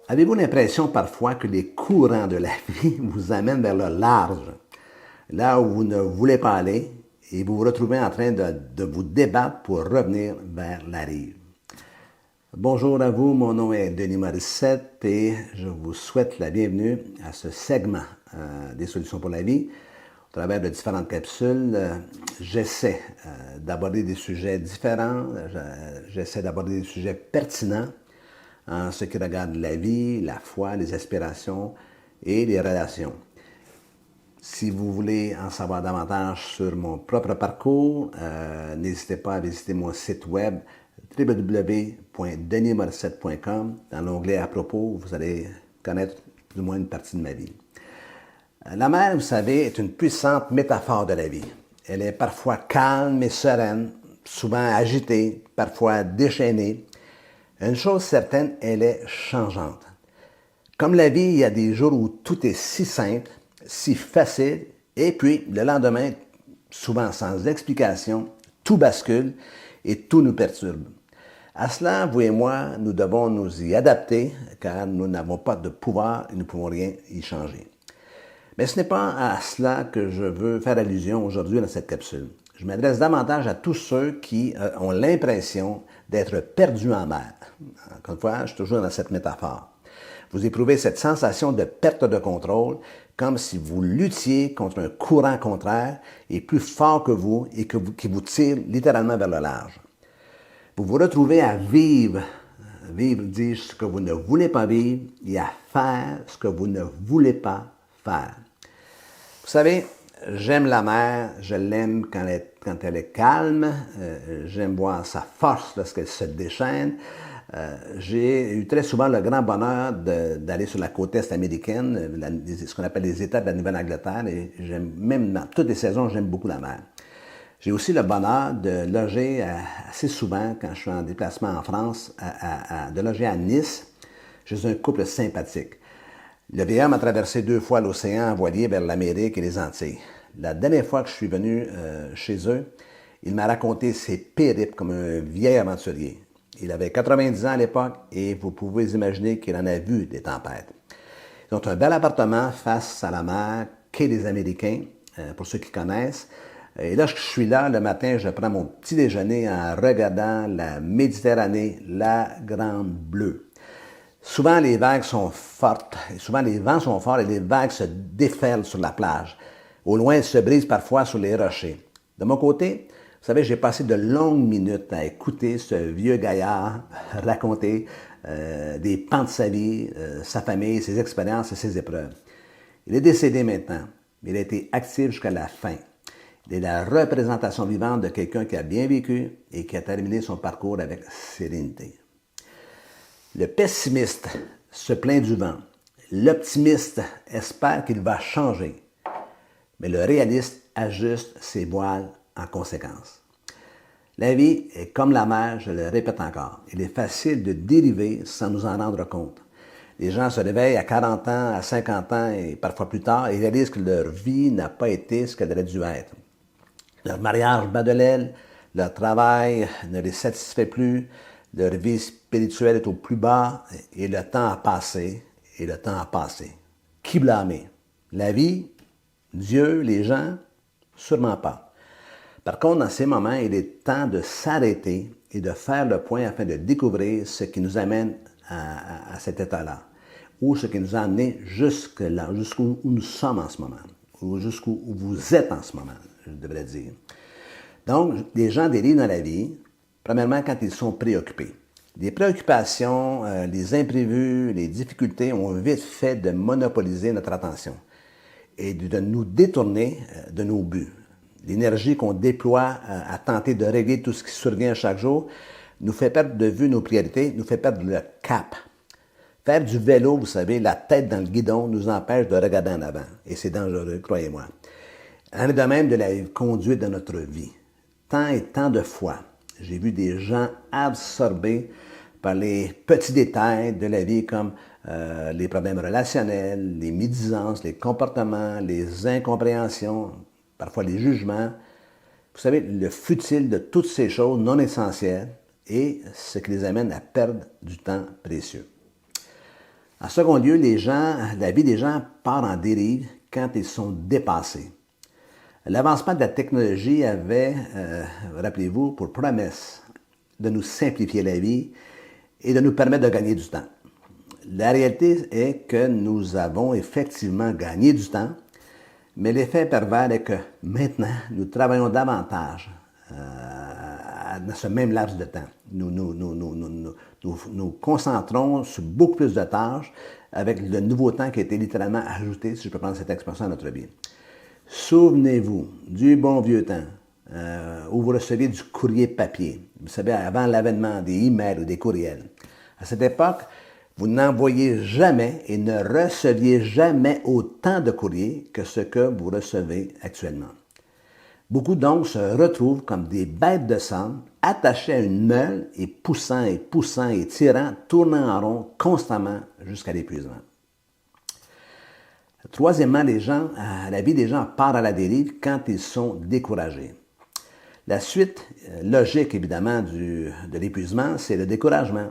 Avez-vous l'impression parfois que les courants de la vie vous amènent vers le large, là où vous ne voulez pas aller, et vous vous retrouvez en train de vous débattre pour revenir vers la rive? Bonjour à vous, mon nom est Denis Morissette et je vous souhaite la bienvenue à ce segment des solutions pour la vie. Au travers de différentes capsules, j'essaie d'aborder des sujets différents, j'essaie d'aborder des sujets pertinents en ce qui regarde la vie, la foi, les aspirations et les relations. Si vous voulez en savoir davantage sur mon propre parcours, n'hésitez pas à visiter mon site web www.denismorissette.com. Dans l'onglet à propos, vous allez connaître plus ou moins une partie de ma vie. La mer, vous savez, est une puissante métaphore de la vie. Elle est parfois calme et sereine, souvent agitée, parfois déchaînée. Une chose certaine, elle est changeante. Comme la vie, il y a des jours où tout est si simple, si facile, et puis le lendemain, souvent sans explication, tout bascule et tout nous perturbe. À cela, vous et moi, nous devons nous y adapter, car nous n'avons pas de pouvoir et nous ne pouvons rien y changer. Mais ce n'est pas à cela que je veux faire allusion aujourd'hui dans cette capsule. Je m'adresse davantage à tous ceux qui ont l'impression d'être perdus en mer. Encore une fois, je suis toujours dans cette métaphore. Vous éprouvez cette sensation de perte de contrôle, comme si vous luttiez contre un courant contraire et plus fort que vous et qui vous tire littéralement vers le large. Vous vous retrouvez à vivre, dire ce que vous ne voulez pas vivre et à faire ce que vous ne voulez pas faire. Vous savez, j'aime la mer, je l'aime quand elle est calme, j'aime voir sa force lorsqu'elle se déchaîne. J'ai eu très souvent le grand bonheur d'aller sur la côte est américaine, ce qu'on appelle les États de la Nouvelle-Angleterre, et j'aime même dans toutes les saisons, j'aime beaucoup la mer. J'ai aussi le bonheur de loger assez souvent, quand je suis en déplacement en France, de loger à Nice, chez un couple sympathique. Le vieillard m'a traversé 2 fois l'océan en voilier vers l'Amérique et les Antilles. La dernière fois que je suis venu chez eux, il m'a raconté ses périples comme un vieil aventurier. Il avait 90 ans à l'époque et vous pouvez imaginer qu'il en a vu des tempêtes. Ils ont un bel appartement face à la mer, quai des Américains, pour ceux qui connaissent. Et lorsque je suis là, le matin, je prends mon petit déjeuner en regardant la Méditerranée, la Grande Bleue. Souvent, les vagues sont fortes, et souvent les vents sont forts et les vagues se déferlent sur la plage. Au loin, elles se brisent parfois sur les rochers. De mon côté, vous savez, j'ai passé de longues minutes à écouter ce vieux gaillard raconter des pans de sa vie, sa famille, ses expériences et ses épreuves. Il est décédé maintenant, mais il a été actif jusqu'à la fin. Il est la représentation vivante de quelqu'un qui a bien vécu et qui a terminé son parcours avec sérénité. Le pessimiste se plaint du vent. L'optimiste espère qu'il va changer. Mais le réaliste ajuste ses voiles en conséquence. La vie est comme la mer, je le répète encore. Il est facile de dériver sans nous en rendre compte. Les gens se réveillent à 40 ans, à 50 ans et parfois plus tard et réalisent que leur vie n'a pas été ce qu'elle aurait dû être. Leur mariage bat de l'aile, leur travail ne les satisfait plus, leur vie spirituelle est au plus bas et le temps a passé, et le temps a passé. Qui blâmer? La vie? Dieu? Les gens? Sûrement pas. Par contre, dans ces moments, il est temps de s'arrêter et de faire le point afin de découvrir ce qui nous amène à cet état-là, ou ce qui nous a amené jusque-là, jusqu'où nous sommes en ce moment, ou jusqu'où vous êtes en ce moment, je devrais dire. Donc, les gens dérivent dans la vie, premièrement quand ils sont préoccupés. Les préoccupations, les imprévus, les difficultés ont vite fait de monopoliser notre attention et de nous détourner de nos buts. L'énergie qu'on déploie à tenter de régler tout ce qui survient chaque jour nous fait perdre de vue nos priorités, nous fait perdre le cap. Faire du vélo, vous savez, la tête dans le guidon nous empêche de regarder en avant. Et c'est dangereux, croyez-moi. En est de même de la conduite de notre vie. Tant et tant de fois, j'ai vu des gens absorbés par les petits détails de la vie comme les problèmes relationnels, les médisances, les comportements, les incompréhensions, parfois les jugements. Vous savez, le futile de toutes ces choses non essentielles et ce qui les amène à perdre du temps précieux. En second lieu, la vie des gens part en dérive quand ils sont dépassés. L'avancement de la technologie avait, rappelez-vous, pour promesse de nous simplifier la vie et de nous permettre de gagner du temps. La réalité est que nous avons effectivement gagné du temps, mais l'effet pervers est que maintenant, nous travaillons davantage dans ce même laps de temps. Nous concentrons sur beaucoup plus de tâches avec le nouveau temps qui a été littéralement ajouté, si je peux prendre cette expression, à notre vie. Souvenez-vous du bon vieux temps où vous receviez du courrier papier. Vous savez, avant l'avènement des emails ou des courriels. À cette époque, vous n'envoyiez jamais et ne receviez jamais autant de courriers que ce que vous recevez actuellement. Beaucoup donc se retrouvent comme des bêtes de somme, attachées à une meule et poussant et tirant, tournant en rond constamment jusqu'à l'épuisement. Troisièmement, la vie des gens part à la dérive quand ils sont découragés. La suite logique, évidemment, de l'épuisement, c'est le découragement.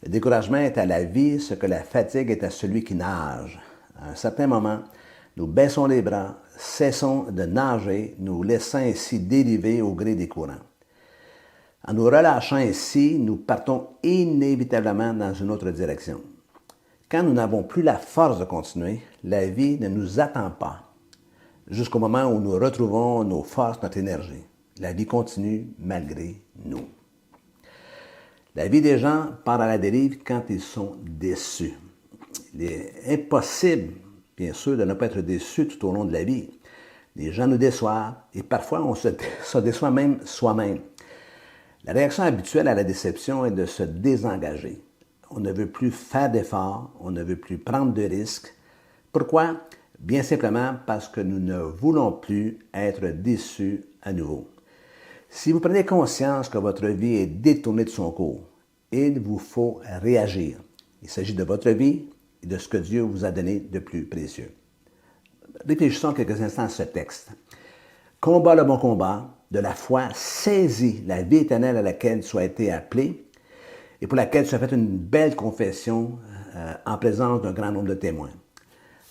Le découragement est à la vie ce que la fatigue est à celui qui nage. À un certain moment, nous baissons les bras, cessons de nager, nous laissant ainsi dériver au gré des courants. En nous relâchant ainsi, nous partons inévitablement dans une autre direction. Quand nous n'avons plus la force de continuer, la vie ne nous attend pas, jusqu'au moment où nous retrouvons nos forces, notre énergie. La vie continue malgré nous. La vie des gens part à la dérive quand ils sont déçus. Il est impossible, bien sûr, de ne pas être déçu tout au long de la vie. Les gens nous déçoivent et parfois on se déçoit même soi-même. La réaction habituelle à la déception est de se désengager. On ne veut plus faire d'efforts, on ne veut plus prendre de risques. Pourquoi? Bien simplement parce que nous ne voulons plus être déçus à nouveau. Si vous prenez conscience que votre vie est détournée de son cours, il vous faut réagir. Il s'agit de votre vie et de ce que Dieu vous a donné de plus précieux. Réfléchissons quelques instants à ce texte. Combat le bon combat, de la foi, saisis la vie éternelle à laquelle tu as été appelé et pour laquelle tu as fait une belle confession en présence d'un grand nombre de témoins.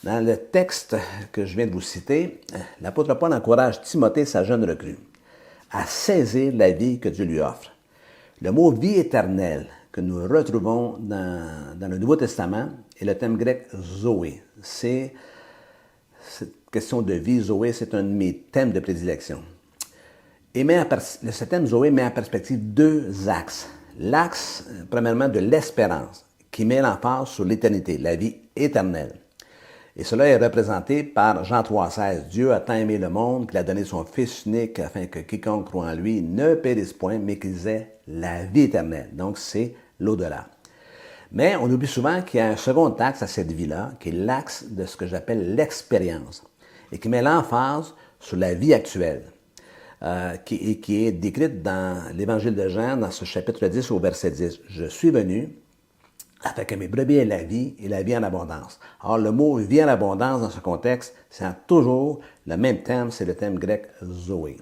Dans le texte que je viens de vous citer, l'apôtre Paul encourage Timothée, sa jeune recrue, à saisir la vie que Dieu lui offre. Le mot « vie éternelle » que nous retrouvons dans le Nouveau Testament est le terme grec « zoé ». Cette question de vie, zoé, c'est un de mes thèmes de prédilection. Et ce thème zoé met en perspective deux axes. L'axe, premièrement, de l'espérance, qui met l'emphase sur l'éternité, la vie éternelle. Et cela est représenté par Jean 3,16. Dieu a tant aimé le monde qu'il a donné son Fils unique afin que quiconque croit en lui ne périsse point, mais qu'ils aient la vie éternelle. Donc, c'est l'au-delà. Mais on oublie souvent qu'il y a un second axe à cette vie-là, qui est l'axe de ce que j'appelle l'expérience, et qui met l'emphase sur la vie actuelle, qui est décrite dans l'Évangile de Jean, dans ce chapitre 10 au verset 10. « Je suis venu afin que mes brebis aient la vie et la vie en abondance. » Or, le mot « vie en abondance » dans ce contexte, c'est toujours le même terme, c'est le terme grec « zoé ».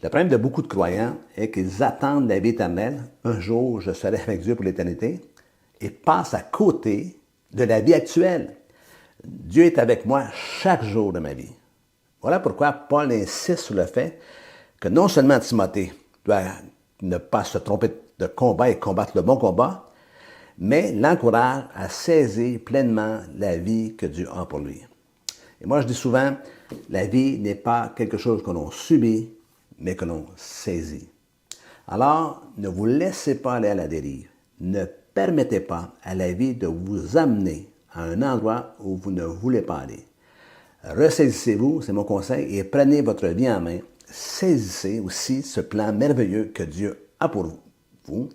Le problème de beaucoup de croyants est qu'ils attendent la vie éternelle. Un jour, je serai avec Dieu pour l'éternité, et passent à côté de la vie actuelle. Dieu est avec moi chaque jour de ma vie. Voilà pourquoi Paul insiste sur le fait que non seulement Timothée doit ne pas se tromper de combat et combattre le bon combat, mais l'encourage à saisir pleinement la vie que Dieu a pour lui. Et moi, je dis souvent, la vie n'est pas quelque chose que l'on subit, mais que l'on saisit. Alors, ne vous laissez pas aller à la dérive. Ne permettez pas à la vie de vous amener à un endroit où vous ne voulez pas aller. Ressaisissez-vous, c'est mon conseil, et prenez votre vie en main. Saisissez aussi ce plan merveilleux que Dieu a pour vous,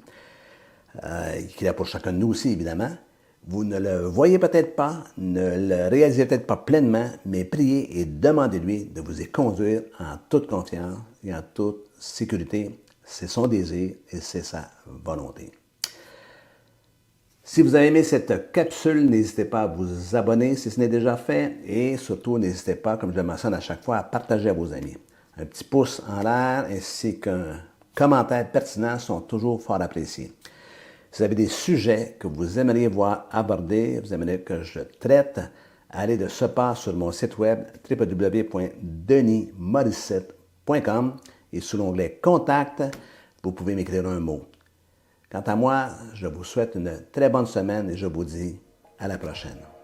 qu'il a pour chacun de nous aussi, évidemment. Vous ne le voyez peut-être pas, ne le réalisez peut-être pas pleinement, mais priez et demandez-lui de vous y conduire en toute confiance et en toute sécurité. C'est son désir et c'est sa volonté. Si vous avez aimé cette capsule, n'hésitez pas à vous abonner si ce n'est déjà fait et surtout n'hésitez pas, comme je le mentionne à chaque fois, à partager à vos amis. Un petit pouce en l'air ainsi qu'un commentaire pertinent sont toujours fort appréciés. Si vous avez des sujets que vous aimeriez voir abordés, vous aimeriez que je traite, allez de ce pas sur mon site web www.denismorissette.com et sous l'onglet Contact, vous pouvez m'écrire un mot. Quant à moi, je vous souhaite une très bonne semaine et je vous dis à la prochaine.